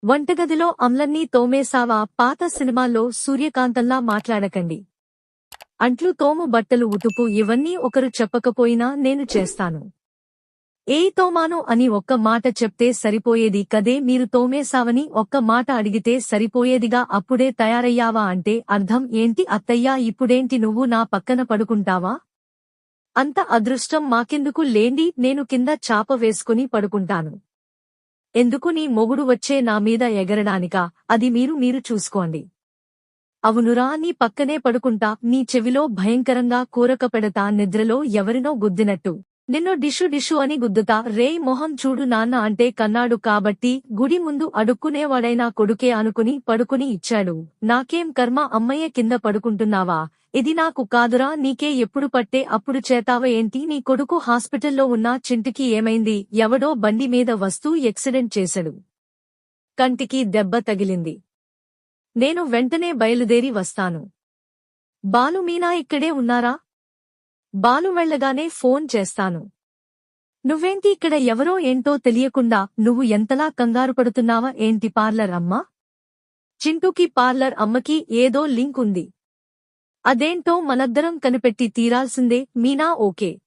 వంటగదిలో అమ్లన్నీ తోమేశావా? పాత సినిమాల్లో సూర్యకాంతంలా మాట్లాడకండి. అంట్లు తోము, బట్టలు ఉతుకు, ఇవన్నీ ఒకరు చెప్పకపోయినా నేను చేస్తాను. తోమాను అని ఒక్క మాట చెప్తే సరిపోయేది కదే. మీరు తోమేశావని ఒక్క మాట అడిగితే సరిపోయేదిగా. అప్పుడే తయారయ్యావా అంటే అర్థం ఏంటి అత్తయ్యా? ఇప్పుడేంటి నువ్వు నా పక్కన పడుకుంటావా? అంత అదృష్టం మాకెందుకు లేండి, నేను కింద చాప వేసుకుని పడుకుంటాను. ఎందుకు నీ మొగుడు వచ్చే నా మీద ఎగరడానికా? అది మీరు చూసుకోండి. అవునురా, నీ పక్కనే పడుకుంటా. నీ చెవిలో భయంకరంగా కూరక పెడతా, నిద్రలో ఎవరినో గుద్దినట్టు. నిన్ను డిషు డిషు అని గుద్దుతా. రేయ్ మొహం చూడు, నాన్న అంటే కన్నాడు కాబట్టి గుడి ముందు అడుక్కునేవాడైనా కొడుకే అనుకుని పడుకుని ఇచ్చాడు. నాకేం కర్మ అమ్మయ్య కింద పడుకుంటున్నావా? ఇది నాకు కాదురా, నీకే ఎప్పుడు పట్టే అప్పుడు చేతావ ఏంటి? నీ కొడుకు హాస్పిటల్లో ఉన్నా చింటికి ఏమైంది? ఎవడో బండి మీద వస్తూ యాక్సిడెంట్ చేశాడు. కంటికి దెబ్బ తగిలింది. నేను వెంటనే బయలుదేరి వస్తాను. బాలు, మీనా ఇక్కడే ఉన్నారా? బాలు వెళ్ళగానే ఫోన్ చేస్తాను. నువ్వేంటి ఇక్కడ? ఎవరో ఏంటో తెలియకుండా నువ్వు ఎంతలా కంగారు పడుతున్నావా ఏంటి? పార్లర్ అమ్మా? చింటూకి పార్లర్ అమ్మకి ఏదో లింక్ ఉంది. అదేంటో మనద్దరం కనిపెట్టి తీరాల్సిందే. మీనా ఓకే.